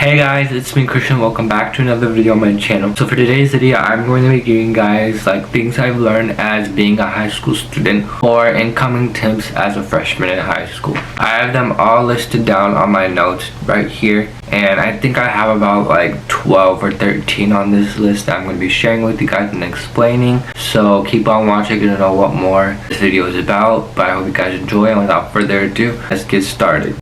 Hey guys, it's me Krish and welcome back to another video on my channel. So for today's video, I'm going to be giving guys like things I've learned as being a high school student or incoming tips as a freshman in high school. I have them all listed down on my notes right here, and I think I have about like 12 or 13 on this list that I'm going to be sharing with you guys and explaining. So keep on watching to know what more this video is about, but I hope you guys enjoy, and without further ado, let's get started.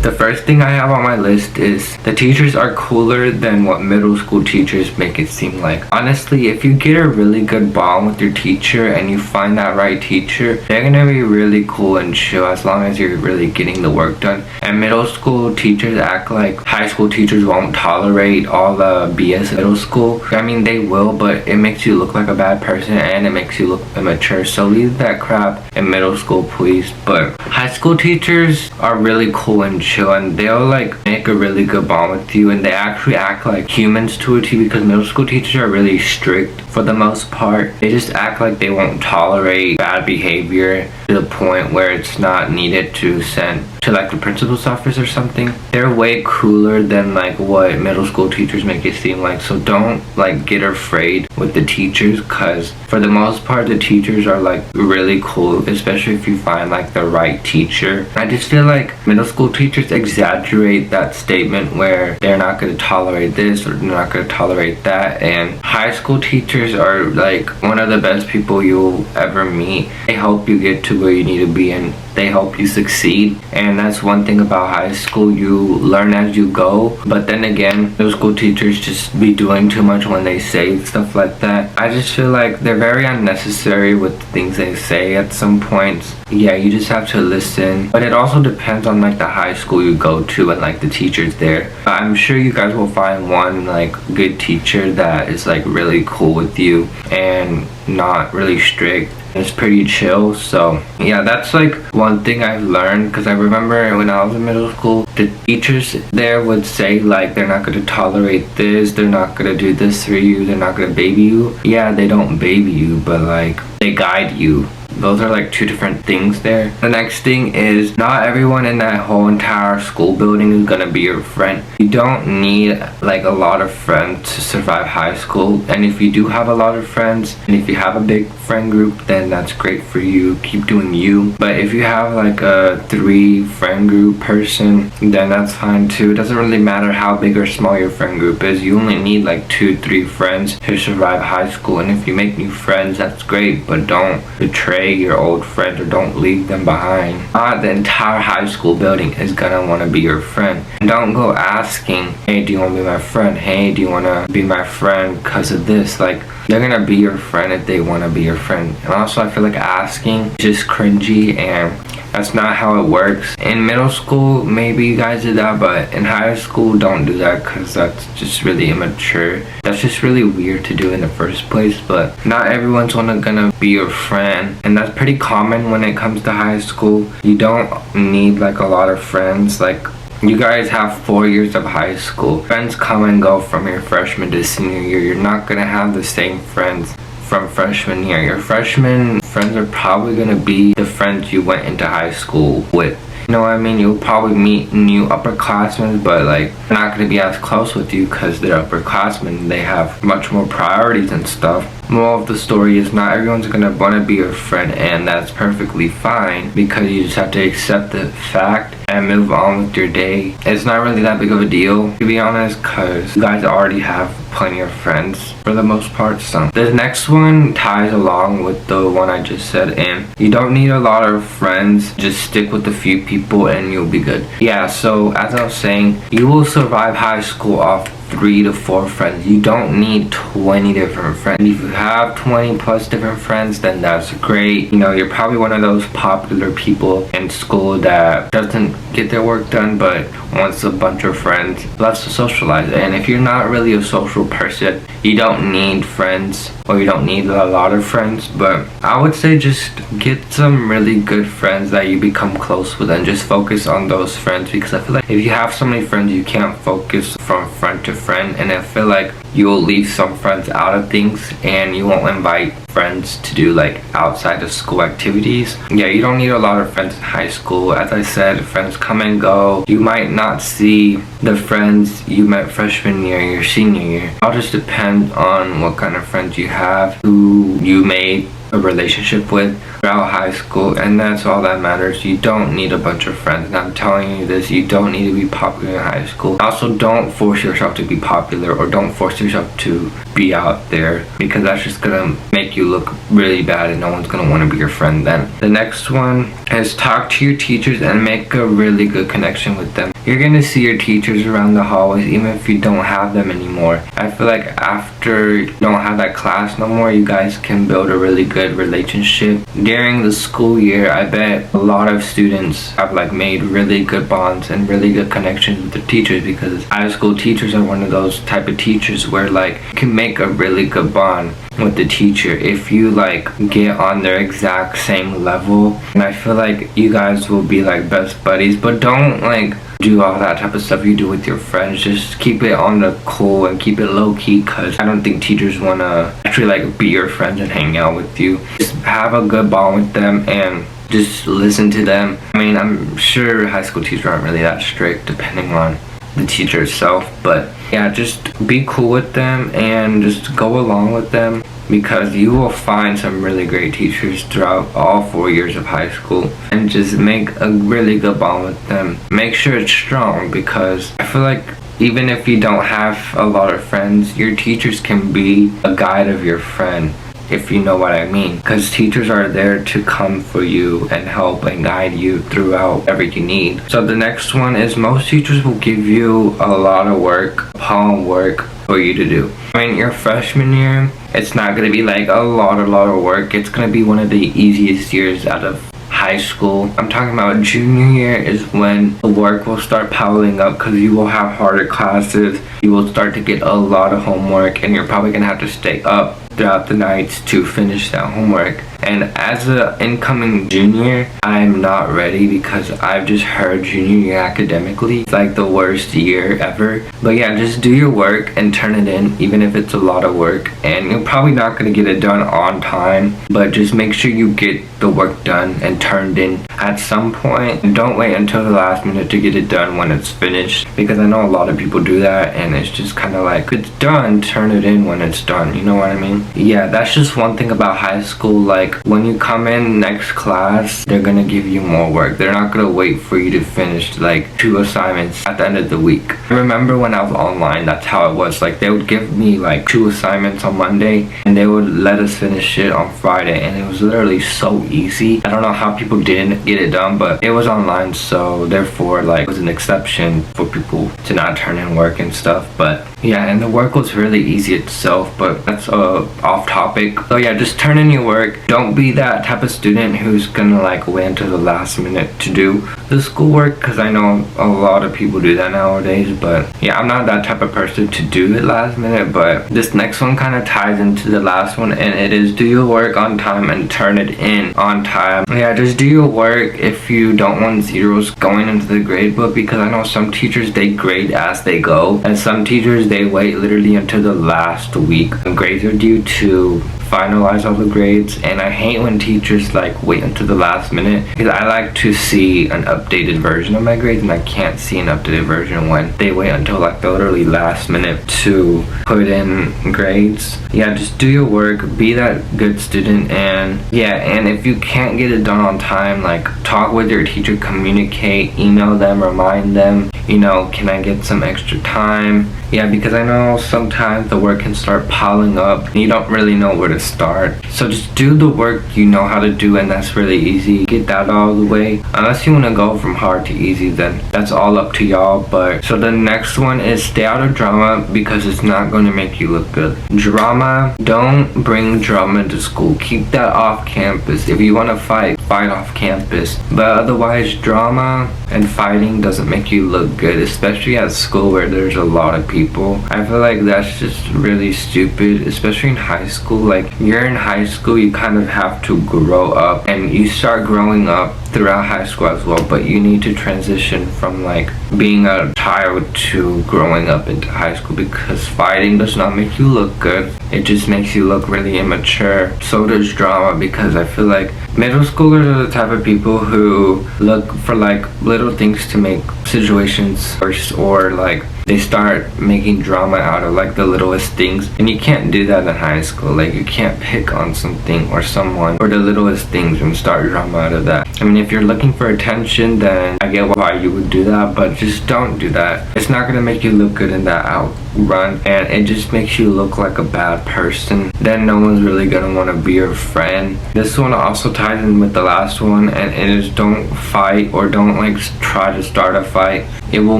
The first thing I have on my list is the teachers are cooler than what middle school teachers make it seem like. Honestly, if you get a really good bond with your teacher and you find that right teacher, they're gonna be really cool and chill as long as you're really getting the work done. And middle school teachers act like high school teachers won't tolerate all the BS in middle school. I mean, they will, but it makes you look like a bad person and it makes you look immature. So leave that crap in middle school, please. But high school teachers are really cool and chill, and they'll like make a really good bond with you, and they actually act like humans to a T, because middle school teachers are really strict for the most part. They just act like they won't tolerate bad behavior to the point where it's not needed to send to like the principal's office or something. They're way cooler than like what middle school teachers make it seem like. So don't like get afraid with the teachers, because for the most part the teachers are like really cool, especially if you find like the right teacher. I just feel like middle school teachers exaggerate that statement where they're not going to tolerate this or they're not going to tolerate that, and high school teachers are like one of the best people you'll ever meet. They help you get to where you need to be, and they help you succeed. And that's one thing about high school, you learn as you go. But then again, middle school teachers just be doing too much when they say stuff like that. I just feel like they're very unnecessary with the things they say at some points. Yeah, you just have to listen. But it also depends on like the high school you go to and like the teachers there. I'm sure you guys will find one like good teacher that is like really cool with you and not really strict. It's pretty chill. So yeah, that's like one thing I've learned, because I remember when I was in middle school, the teachers there would say like they're not going to tolerate this, they're not going to do this for you, they're not going to baby you. Yeah, they don't baby you, but like they guide you. Those are like two different things there. The next thing is, not everyone in that whole entire school building is gonna be your friend. You don't need like a lot of friends to survive high school, and if you do have a lot of friends and if you have a big friend group, then that's great for you. Keep doing you. But if you have like a 3 friend group person, then that's fine too. It doesn't really matter how big or small your friend group is. You only need like 2-3 friends to survive high school, and if you make new friends, that's great, but don't betray your old friends or don't leave them behind. Not the entire high school building is gonna want to be your friend. And don't go asking, hey, do you want to be my friend? Hey, do you want to be my friend because of this? Like, they're gonna be your friend if they want to be your friend. And also, I feel like asking is just cringy, and that's not how it works. In middle school, maybe you guys did that, but in high school, don't do that, because that's just really immature. That's just really weird to do in the first place. But not everyone's gonna be your friend, and that's pretty common when it comes to high school. You don't need like a lot of friends. Like, you guys have 4 years of high school. Friends come and go from your freshman to senior year. You're not gonna have the same friends from freshman year. Your freshman friends are probably gonna be the friends you went into high school with. You know what I mean? You'll probably meet new upperclassmen, but like they're not gonna be as close with you because they're upperclassmen. They have much more priorities and stuff. Moral of the story is, not everyone's gonna want to be your friend, and that's perfectly fine, because you just have to accept the fact and move on with your day. It's not really that big of a deal, to be honest, because you guys already have plenty of friends for the most part. So the next one ties along with the one I just said, and you don't need a lot of friends. Just stick with a few people and you'll be good. Yeah, so as I was saying, you will survive high school off 3 to 4 friends. You don't need 20 different friends. If you have 20 plus different friends, then that's great. You know, you're probably one of those popular people in school that doesn't get their work done, but wants a bunch of friends, loves to socialize. And if you're not really a social person, you don't need friends, or you don't need a lot of friends. But I would say just get some really good friends that you become close with, and just focus on those friends, because I feel like if you have so many friends, you can't focus from friend to friend. And I feel like you will leave some friends out of things, and you won't invite friends to do like outside of school activities. Yeah, you don't need a lot of friends in high school. As I said, friends come and go. You might not see the friends you met freshman year, your senior year. It all just depends on what kind of friends you have, who you made a relationship with throughout high school, and that's all that matters. You don't need a bunch of friends, and I'm telling you this, you don't need to be popular in high school. Also, don't force yourself to be popular, or don't force yourself to be out there, because that's just gonna make you look really bad, and no one's gonna want to be your friend then. The next one is talk to your teachers and make a really good connection with them. You're gonna see your teachers around the hallways even if you don't have them anymore. I feel like after you don't have that class no more, you guys can build a really good relationship. During the school year, I bet a lot of students have like made really good bonds and really good connections with their teachers, because high school teachers are one of those type of teachers where like you can make a really good bond with the teacher if you like get on their exact same level. And I feel like you guys will be like best buddies. But don't like do all that type of stuff you do with your friends. Just keep it on the cool and keep it low-key, because I don't think teachers want to actually like be your friends and hang out with you. Just have a good bond with them and just listen to them. I mean, I'm sure high school teachers aren't really that strict depending on the teacher itself, but yeah, just be cool with them and just go along with them, because you will find some really great teachers throughout all 4 years of high school, and just make a really good bond with them. Make sure it's strong, because I feel like even if you don't have a lot of friends, your teachers can be a guide of your friend, if you know what I mean, because teachers are there to come for you and help and guide you throughout everything you need. So the next one is most teachers will give you a lot of work, homework for you to do. I mean, your freshman year, it's not going to be like a lot of work. It's going to be one of the easiest years out of high school. I'm talking about junior year is when the work will start piling up, because you will have harder classes. You will start to get a lot of homework, and you're probably going to have to stay up throughout the nights to finish that homework. And as an incoming junior, I'm not ready, because I've just heard junior year academically it's like the worst year ever. But yeah, just do your work and turn it in, even if it's a lot of work. And you're probably not going to get it done on time, but just make sure you get the work done and turned in at some point. And don't wait until the last minute to get it done when it's finished, because I know a lot of people do that, and it's just kind of like, it's done, turn it in when it's done, you know what I mean? Yeah, that's just one thing about high school. Like when you come in next class, they're gonna give you more work. They're not gonna wait for you to finish like 2 assignments at the end of the week. I remember when I was online, that's how it was. Like they would give me like 2 assignments on Monday, and they would let us finish it on Friday, and it was literally so easy. I don't know how people didn't get it done, but it was online, so therefore like it was an exception for people to not turn in work and stuff. But yeah, and the work was really easy itself, but that's off topic. So yeah, just turn in your work. Don't be that type of student who's gonna like wait until the last minute to do the schoolwork, because I know a lot of people do that nowadays. But yeah, I'm not that type of person to do it last minute. But this next one kind of ties into the last one, and it is do your work on time and turn it in on time. Yeah, just do your work if you don't want zeros going into the grade book, because I know some teachers, they grade as they go, and some teachers, they wait literally until the last week when grades are due to finalize all the grades. And I hate when teachers like wait until the last minute, because I like to see an updated version of my grades, and I can't see an updated version when they wait until like the literally last minute to put in grades. Yeah, just do your work, be that good student. And yeah, and if you can't get it done on time, like talk with your teacher, communicate, email them, remind them, you know, can I get some extra time? Yeah, because I know sometimes the work can start piling up and you don't really know where to start. So just do the work you know how to do, and that's really easy. Get that out of the way. Unless you want to go from hard to easy, then that's all up to y'all. But so the next one is stay out of drama, because it's not going to make you look good. Drama, don't bring drama to school. Keep that off campus. If you want to fight off campus. But otherwise, drama and fighting doesn't make you look good, especially at school where there's a lot of people. I feel like that's just really stupid, especially in high school. Like, you're in high school, you kind of have to grow up, and you start growing up throughout high school as well, but you need to transition from like being a child to growing up into high school, because fighting does not make you look good. It just makes you look really immature. So does drama, because I feel like middle schoolers are the type of people who look for like little things to make situations worse, or like they start making drama out of like the littlest things, and you can't do that in high school. Like, you can't pick on something or someone for the littlest things and start drama out of that. I mean, if you're looking for attention, then I get why you would do that, but just don't do that. It's not gonna make you look good in that outrun, and it just makes you look like a bad person. Then no one's really gonna want to be your friend. This one also ties in with the last one, and it is don't fight, or don't like try to start a fight. It will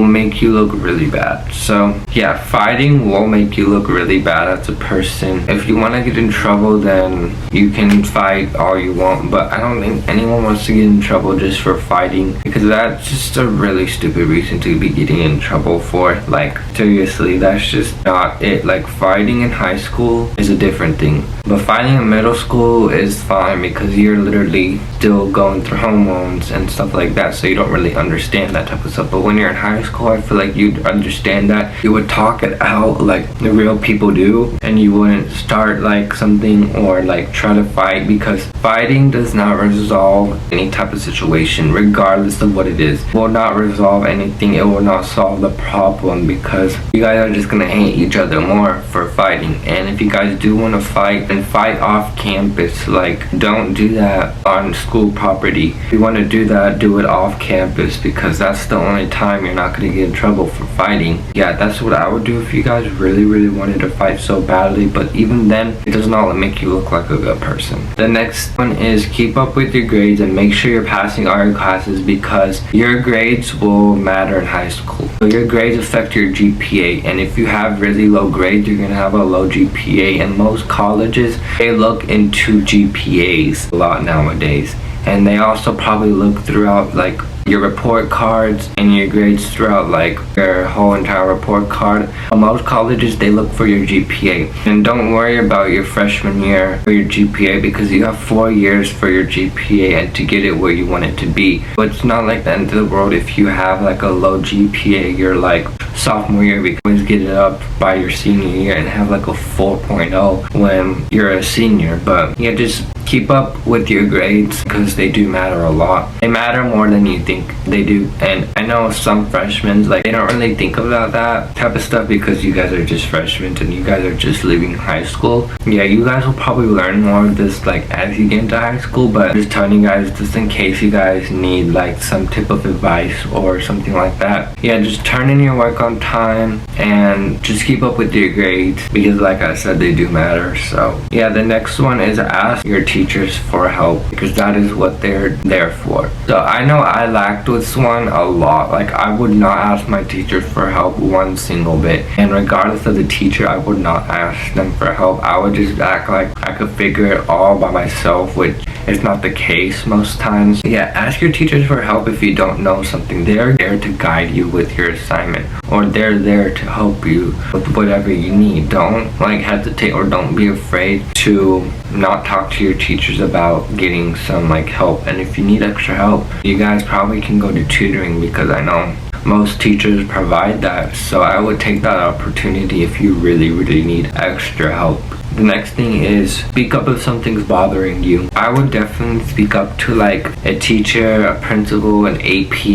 make you look really bad. So yeah, fighting will make you look really bad as a person. If you want to get in trouble, then you can fight all you want, but I don't think anyone wants to get in trouble just for fighting, because that's just a really stupid reason to be getting in trouble for. Like, seriously, that's just not it. Like, fighting in high school is a different thing, but fighting in middle school is fine, because you're literally still going through hormones and stuff like that, so you don't really understand that type of stuff. But when you're in high school, I feel like you'd understand that. You would talk it out like the real people do, and you wouldn't start like something or like try to fight, because fighting does not resolve any type of situation, regardless of what it is. It will not resolve anything. It will not solve the problem, because you guys are just gonna hate each other more for fighting. And if you guys do want to fight, then fight off campus. Like, don't do that on school property. If you want to do that, do it off campus, because that's the only time you're not gonna get in trouble for fighting. Yeah, that's what I would do if you guys really wanted to fight so badly, but even then, it does not make you look like a good person. The next one is keep up with your grades and make sure you're passing all your classes, because your grades will matter in high school. So your grades affect your GPA, and if you have really low grades, you're gonna have a low GPA. And most colleges, they look into GPAs a lot nowadays, and they also probably look throughout like your report cards and your grades throughout like your whole entire report card. Most colleges, they look for your GPA. And don't worry about your freshman year for your GPA, because you have 4 years for your GPA and to get it where you want it to be. But it's not like the end of the world if you have like a low GPA your like sophomore year, because you always get it up by your senior year and have like a 4.0 when you're a senior. But yeah, just keep up with your grades, because they do matter a lot. They matter more than you think they do. And I know some freshmen, like, they don't really think about that type of stuff, because you guys are just freshmen and you guys are just leaving high school. Yeah, you guys will probably learn more of this like as you get into high school, but I'm just telling you guys, just in case you guys need like some tip of advice or something like that. Yeah, just turn in your work on time and just keep up with your grades, because like I said, they do matter. So yeah, the next one is ask your teachers for help, because that is what they're there for. So I know I lacked this one a lot. Like, I would not ask my teachers for help one single bit, and regardless of the teacher, I would not ask them for help. I would just act like I could figure it all by myself, which is not the case most times. Yeah, ask your teachers for help if you don't know something. They're there to guide you with your assignment, or they're there to help you with whatever you need. Don't like hesitate, or don't be afraid to not talk to your teachers about getting some like help. And if you need extra help, you guys probably can go to tutoring, because I know most teachers provide that. So I would take that opportunity if you really need extra help. The next thing is speak up if something's bothering you. I would definitely speak up to like a teacher, a principal, an AP,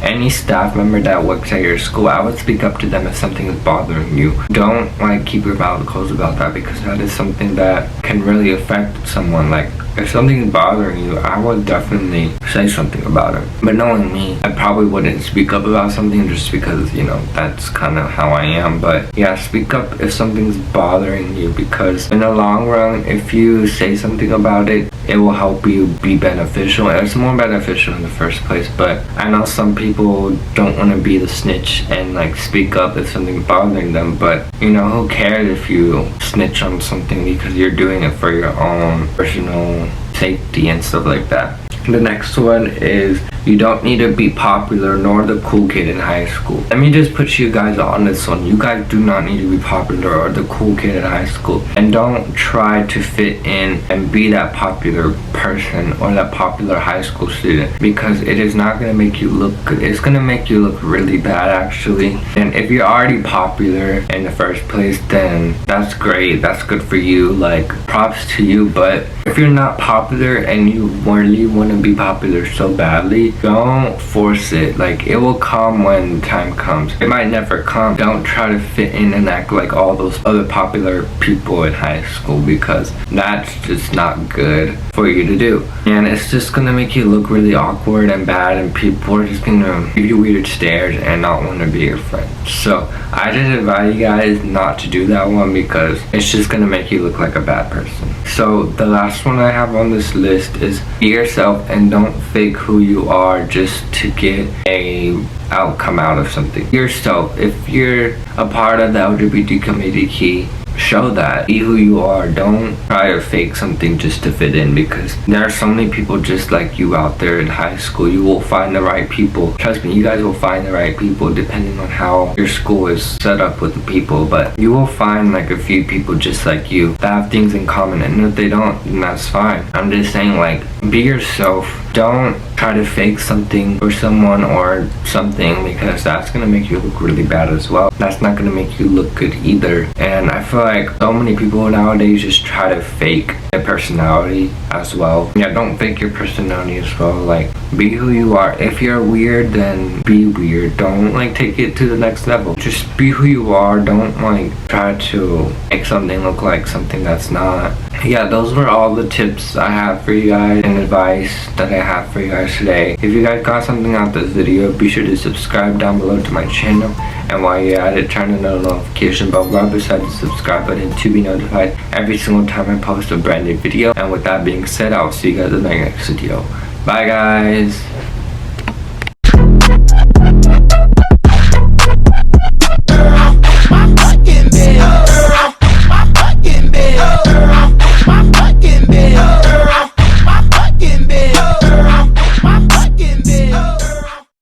any staff member that works at your school. I would speak up to them if something is bothering you. Don't like keep your mouth closed about that, because that is something that can really affect someone. Like, if something's bothering you, I would definitely say something about it. But knowing me, I probably wouldn't speak up about something just because, you know, that's kind of how I am. But yeah, speak up if something's bothering you, because in the long run, if you say something about it, it will help you be beneficial. It's more beneficial in the first place. But I know some people don't want to be the snitch and like speak up if something's bothering them, but you know, who cares if you snitch on something, because you're doing it for your own personal safety and stuff like that. The next one is, you don't need to be popular nor the cool kid in high school. Let me just put you guys on this one. You guys do not need to be popular or the cool kid in high school. And don't try to fit in and be that popular person or that popular high school student, because it is not going to make you look good. It's going to make you look really bad, actually. And if you're already popular in the first place, then that's great. That's good for you. Like, props to you. But if you're not popular and you really want to be popular so badly, don't force it. Like, it will come when time comes. It might never come. Don't try to fit in and act like all those other popular people in high school, because that's just not good for you to do. And it's just gonna make you look really awkward and bad, and people are just gonna give you weird stares and not want to be your friend. So I just advise you guys not to do that one, because it's just gonna make you look like a bad person. So the last one I have on this list is, be yourself and don't fake who you are just to get a outcome out of something. Yourself. If you're a part of the LGBT community, show that. Be who you are. Don't try to fake something just to fit in, because there are so many people just like you out there in high school. You will find the right people. Trust me, you guys will find the right people depending on how your school is set up with the people. But you will find like a few people just like you that have things in common, and if they don't, then that's fine. I'm just saying, like, be yourself. Don't try to fake something for someone or something, because that's gonna make you look really bad as well. That's not gonna make you look good either. And I feel like so many people nowadays just try to fake their personality as well. Yeah, don't fake your personality as well. Like, be who you are. If you're weird, then be weird. Don't like take it to the next level. Just be who you are. Don't like try to make something look like something that's not. Yeah, those were all the tips I have for you guys and advice that I have for you guys today. If you guys got something out of this video, be sure to subscribe down below to my channel, and while you're at it, turn on the notification bell right beside the subscribe button to be notified every single time I post a brand new video. And with that being said, I'll see you guys in my next video. Bye guys.